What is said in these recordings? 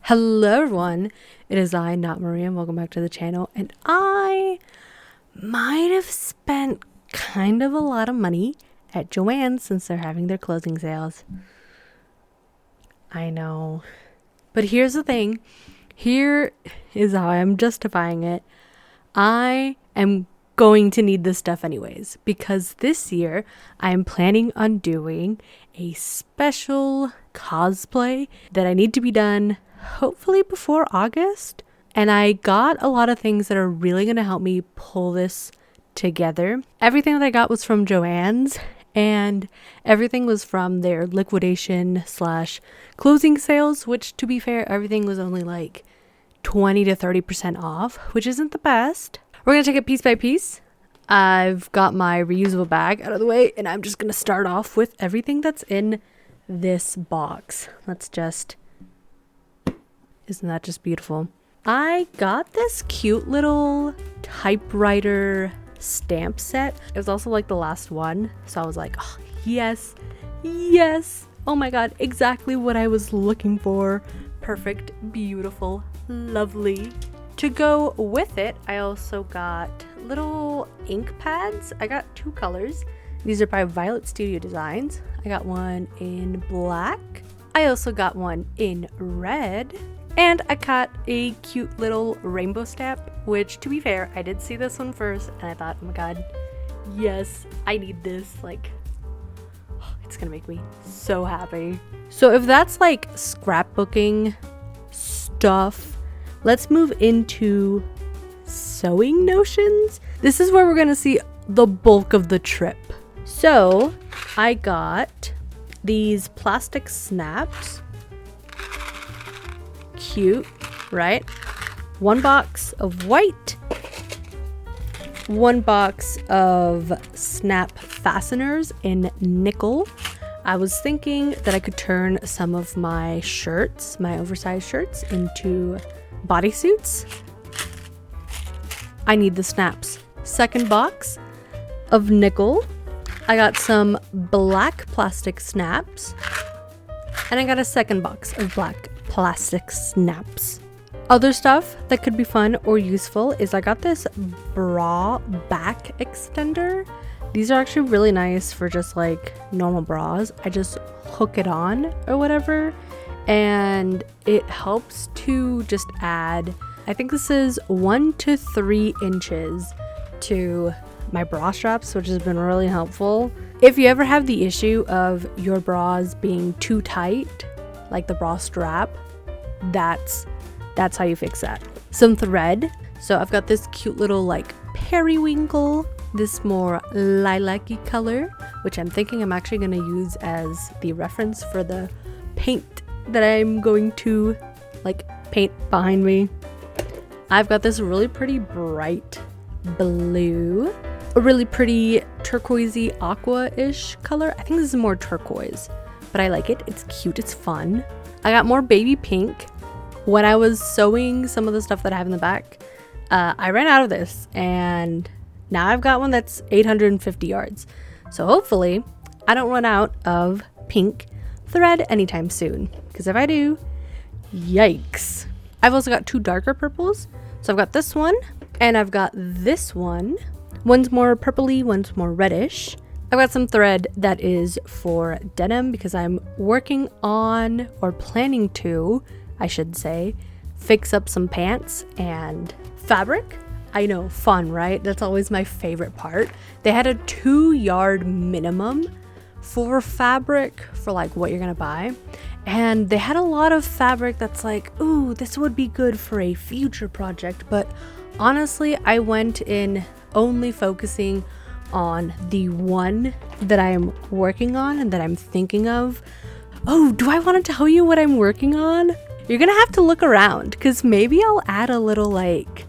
Hello everyone, it is I, not Maria, and welcome back to the channel. And I might have spent kind of a lot of money at Joann since they're having their closing sales. I know. But here's the thing. Here is how I'm justifying it. I am going to need this stuff anyways, because this year I'm planning on doing a special cosplay that I need to be done hopefully before August. And I got a lot of things that are really going to help me pull this together. Everything that I got was from Joann's, and everything was from their liquidation / closing sales, which, to be fair, everything was only like 20 to 30% off, which isn't the best. We're going to take it piece by piece. I've got my reusable bag out of the way, and I'm just going to start off with everything that's in this box. Isn't that just beautiful? I got this cute little typewriter stamp set. It was also like the last one, so I was like, oh, yes, oh my god, exactly what I was looking for. Perfect, beautiful, lovely. To go with it, I also got little ink pads. I got two colors. These are by Violet Studio Designs. I got one in black. I also got one in red. And I got a cute little rainbow stamp, which, to be fair, I did see this one first, and I thought, oh my god, yes, I need this. Like, it's gonna make me so happy. So if that's like scrapbooking stuff, let's move into sewing notions. This is where we're gonna see the bulk of the trip. So I got these plastic snaps. Cute, right? One box of white, one box of snap fasteners in nickel. I was thinking that I could turn some of my shirts, my oversized shirts, into bodysuits. I need the snaps. Second box of nickel. I got some black plastic snaps, and I got a second box of black plastic snaps. Other stuff that could be fun or useful is I got this bra back extender. These are actually really nice for just like normal bras. I just hook it on or whatever, and it helps to just add, I think this is 1 to 3 inches to my bra straps, which has been really helpful. If you ever have the issue of your bras being too tight, like the bra strap, that's how you fix that. Some thread. So I've got this cute little like periwinkle, this more lilac-y color, which I'm thinking I'm actually going to use as the reference for the paint that I'm going to like paint behind me. I've got this really pretty bright blue, a really pretty turquoisey aqua-ish color. I think this is more turquoise, but I like it. It's cute, it's fun. I got more baby pink. When I was sewing some of the stuff that I have in the back, I ran out of this, and now I've got one that's 850 yards. So hopefully I don't run out of pink thread anytime soon, because if I do, yikes. I've also got two darker purples. So I've got this one, and I've got this one. One's more purpley, one's more reddish. I've got some thread that is for denim because I'm working on, or planning to, I should say, fix up some pants and fabric. I know, fun, right? That's always my favorite part. They had a 2-yard minimum for fabric for like what you're gonna buy. And they had a lot of fabric that's like, ooh, this would be good for a future project. But honestly, I went in only focusing on the one that I'm working on and that I'm thinking of. Oh, do I want to tell you what I'm working on? You're gonna have to look around, because maybe I'll add a little like,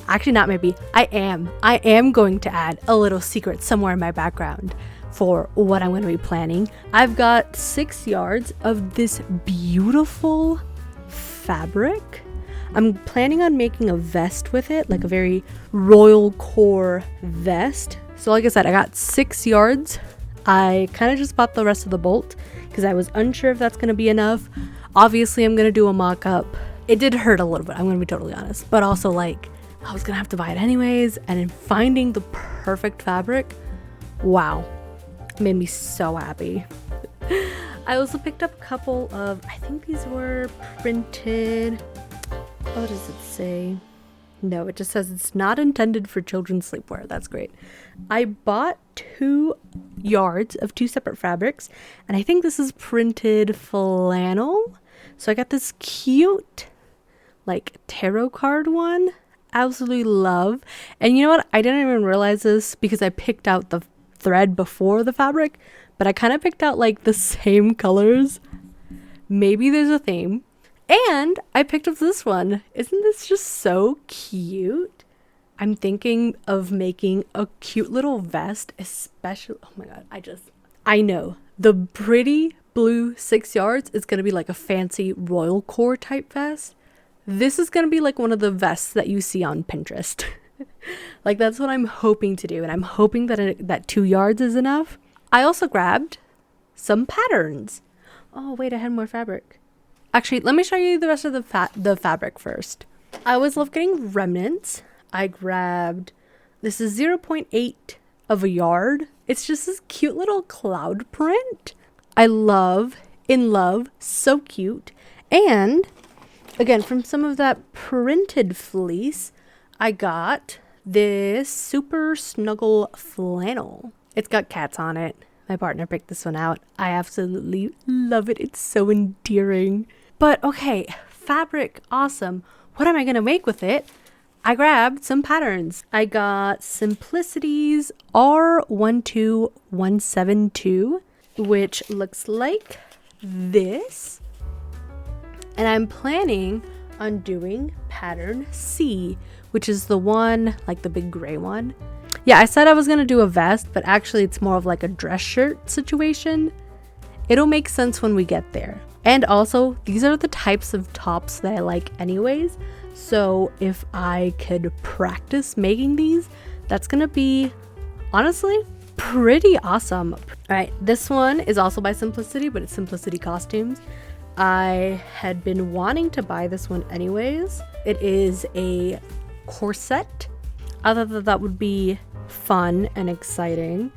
actually not maybe, I am going to add a little secret somewhere in my background for what I'm going to be planning. I've got 6 yards of this beautiful fabric. I'm planning on making a vest with it, like a very royal core vest. So like I said, I got 6 yards. I kind of just bought the rest of the bolt because I was unsure if that's going to be enough. Obviously, I'm gonna do a mock-up. It did hurt a little bit, I'm gonna be totally honest, but also like I was gonna have to buy it anyways, and in finding the perfect fabric, wow, made me so happy. I also picked up a couple of, I think these were printed, what does it say? No, it just says it's not intended for children's sleepwear. That's great. I bought 2 yards of 2 separate fabrics, and I think this is printed flannel. So I got this cute like tarot card one. Absolutely love. And you know what? I didn't even realize this because I picked out the thread before the fabric, but I kind of picked out like the same colors. Maybe there's a theme. And I picked up this one. Isn't this just so cute? I'm thinking of making a cute little vest, especially, oh my god, I know. The pretty blue 6 yards is going to be like a fancy royal core type vest. This is going to be like one of the vests that you see on Pinterest. Like that's what I'm hoping to do. And I'm hoping that that 2 yards is enough. I also grabbed some patterns. Oh wait, I had more fabric. Actually, let me show you the rest of the fabric first. I always love getting remnants. I grabbed, this is 0.8 of a yard. It's just this cute little cloud print. I love, in love, so cute. And again, from some of that printed fleece, I got this super snuggle flannel. It's got cats on it. My partner picked this one out. I absolutely love it. It's so endearing. But okay, fabric, awesome. What am I gonna make with it? I grabbed some patterns. I got Simplicity's R12172, which looks like this. And I'm planning on doing pattern C, which is the one, like the big gray one. Yeah, I said I was gonna do a vest, but actually it's more of like a dress shirt situation. It'll make sense when we get there. And also, these are the types of tops that I like anyways. So if I could practice making these, that's gonna be, honestly, pretty awesome. All right, this one is also by Simplicity, but it's Simplicity Costumes. I had been wanting to buy this one anyways. It is a corset. I thought that would be fun and exciting,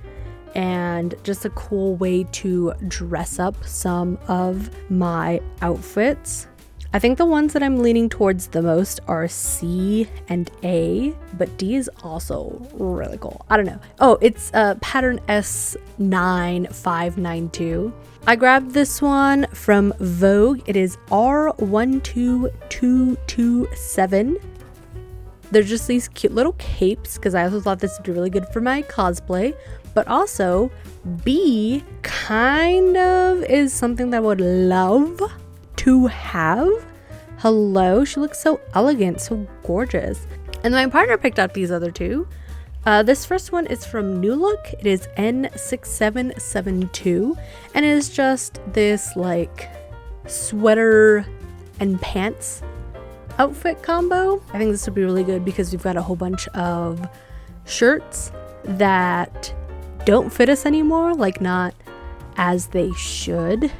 and just a cool way to dress up some of my outfits. I think the ones that I'm leaning towards the most are C and A, but D is also really cool. I don't know. Oh, it's pattern S9592. I grabbed this one from Vogue. It is R12227. They're just these cute little capes because I also thought this would be really good for my cosplay. But also, B kind of is something that I would love to have. Hello, she looks so elegant, so gorgeous. And my partner picked out these other two. This first one is from New Look. It is N6772, and it is just this like sweater and pants outfit combo. I think this would be really good because we've got a whole bunch of shirts that don't fit us anymore, like not as they should.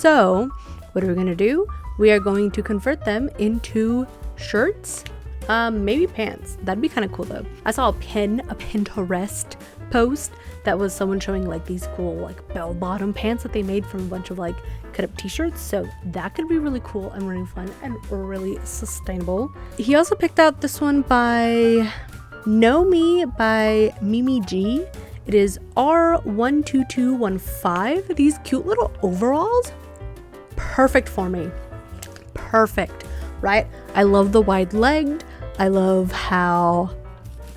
So what are we gonna do? We are going to convert them into shirts, maybe pants. That'd be kind of cool though. I saw a Pinterest post that was someone showing like these cool like bell-bottom pants that they made from a bunch of like cut-up t-shirts. So that could be really cool and really fun and really sustainable. He also picked out this one by Know Me by Mimi G. It is R12215. These cute little overalls, perfect for me. Perfect, right? I love the wide legged. I love how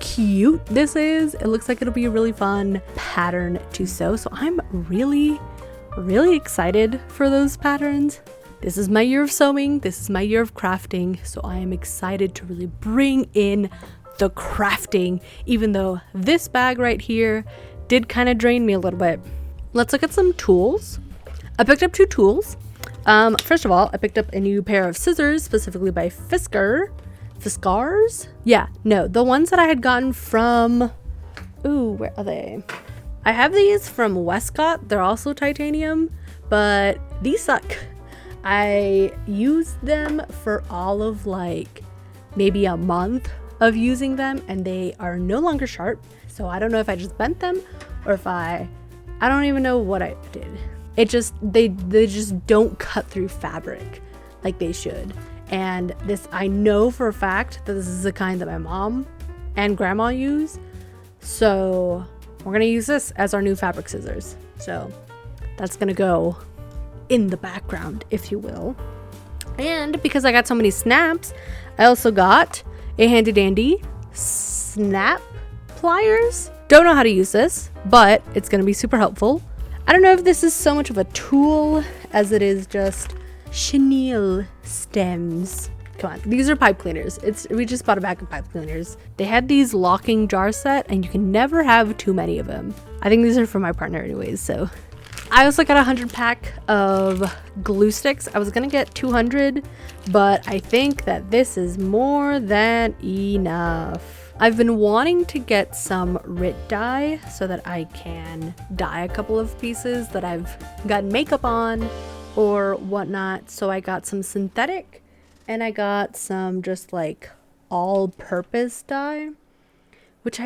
cute this is. It looks like it'll be a really fun pattern to sew. So I'm really excited for those patterns. This is my year of sewing. This is my year of crafting. So I am excited to really bring in the crafting, even though this bag right here did kind of drain me a little bit. Let's look at some tools. I picked up 2 tools. First of all, I picked up a new pair of scissors, specifically by Fiskars? Yeah, no, the ones that I had gotten from, where are they? I have these from Westcott. They're also titanium, but these suck. I used them for all of like maybe a month of using them, and they are no longer sharp. So I don't know if I just bent them or if I don't even know what I did. It just, they just don't cut through fabric like they should. And this, I know for a fact that this is the kind that my mom and grandma use. So we're gonna use this as our new fabric scissors. So that's gonna go in the background, if you will. And because I got so many snaps, I also got a handy dandy snap pliers. Don't know how to use this, but it's gonna be super helpful. I don't know if this is so much of a tool as it is just chenille stems. Come on, these are pipe cleaners. We just bought a bag of pipe cleaners. They had these locking jar set, and you can never have too many of them. I think these are for my partner anyways, so. I also got a 100 pack of glue sticks. I was gonna get 200, but I think that this is more than enough. I've been wanting to get some RIT dye so that I can dye a couple of pieces that I've got makeup on or whatnot. So I got some synthetic, and I got some just like all-purpose dye, which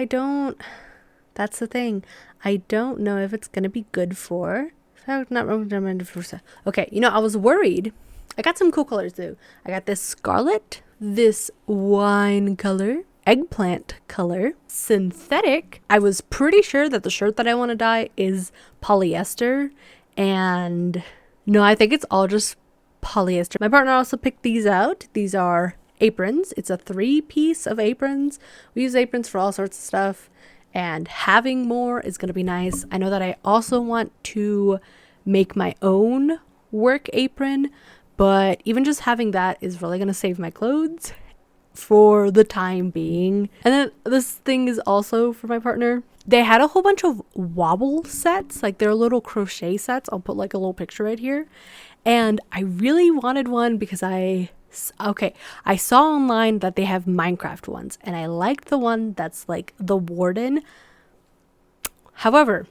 that's the thing. I don't know if it's gonna be good for. Okay, you know, I was worried. I got some cool colors though. I got this scarlet, this wine color, eggplant color, synthetic. I was pretty sure that the shirt that I want to dye is polyester, and no, I think it's all just polyester. My partner also picked these out. These are aprons. It's a 3-piece of aprons. We use aprons for all sorts of stuff, and having more is going to be nice. I know that I also want to make my own work apron, but even just having that is really going to save my clothes for the time being. And then this thing is also for my partner. They had a whole bunch of wobble sets, like they're little crochet sets. I'll put like a little picture right here. And I really wanted one because I saw online that they have Minecraft ones, and I liked the one that's like the warden. However,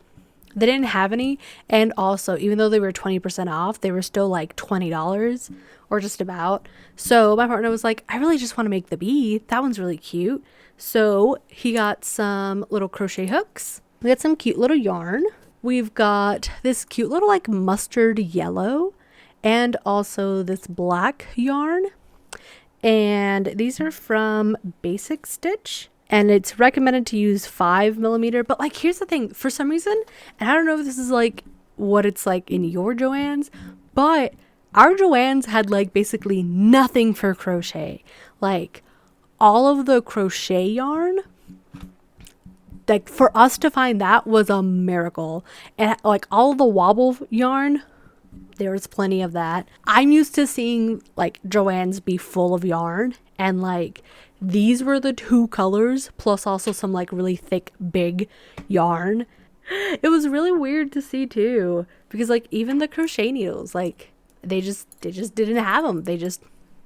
they didn't have any, and also even though they were 20% off, they were still like $20 or just about. So my partner was like, I really just want to make the bee. That one's really cute. So he got some little crochet hooks. We got some cute little yarn. We've got this cute little like mustard yellow, and also this black yarn. And these are from Basic Stitch, and it's recommended to use 5mm. But like, here's the thing, for some reason, and I don't know if this is like what it's like in your Joann's, but our Joann's had like basically nothing for crochet. Like all of the crochet yarn, like for us to find that was a miracle. And like all the wobble yarn, there was plenty of that. I'm used to seeing like Joann's be full of yarn, and like these were the 2 colors plus also some like really thick big yarn. It was really weird to see too, because like even the crochet needles, like they just didn't have them.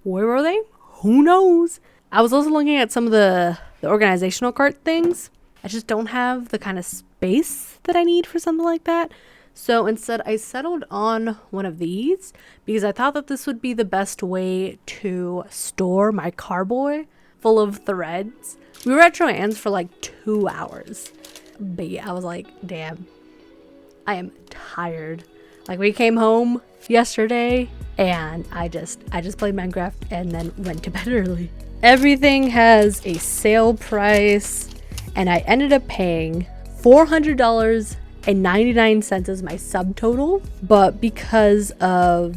Where were they? Who knows? I was also looking at some of the organizational cart things. I just don't have the kind of space that I need for something like that. So instead I settled on one of these because I thought that this would be the best way to store my carboy full of threads. We were at Joann's for like 2 hours. But yeah, I was like, damn, I am tired. Like we came home yesterday and I just played Minecraft and then went to bed early. Everything has a sale price, and I ended up paying $400.99 as my subtotal, but because of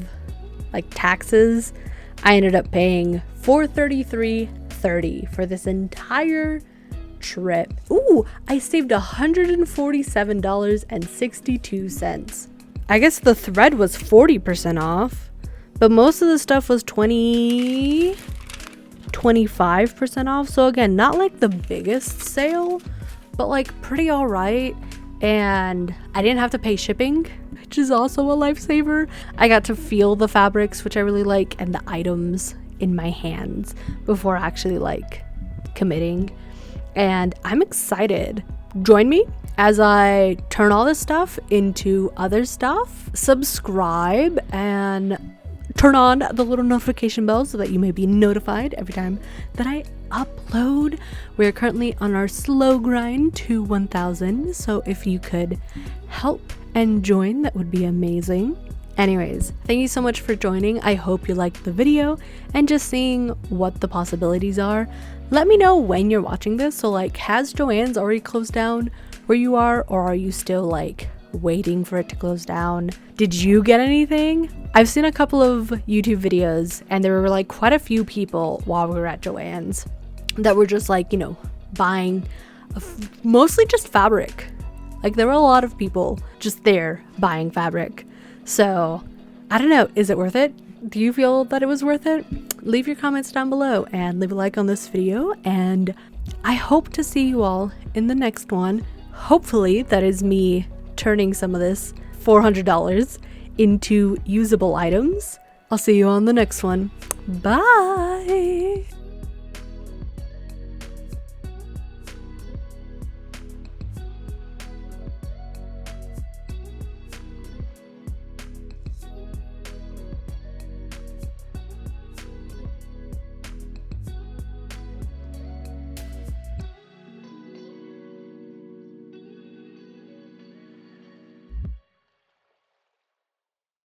like taxes, I ended up paying $433.30 for this entire trip. Ooh, I saved $147.62. I guess the thread was 40% off, but most of the stuff was 25% off. So again, not like the biggest sale, but like pretty all right. And I didn't have to pay shipping, which is also a lifesaver. I got to feel the fabrics, which I really like, and the items in my hands before actually like committing. And I'm excited. Join me as I turn all this stuff into other stuff. Subscribe and turn on the little notification bell so that you may be notified every time that I upload. We are currently on our slow grind to 1,000, so if you could help and join, that would be amazing. Anyways, thank you so much for joining. I hope you liked the video and just seeing what the possibilities are. Let me know when you're watching this. So like, has Joann's already closed down where you are, or are you still like waiting for it to close down? Did you get anything? I've seen a couple of YouTube videos and there were like quite a few people while we were at Joann's that were just like, you know, buying mostly just fabric. Like there were a lot of people just there buying fabric. So I don't know, is it worth it? Do you feel that it was worth it? Leave your comments down below and leave a like on this video, and I hope to see you all in the next one. Hopefully that is me turning some of this $400 into usable items. I'll see you on the next one. Bye!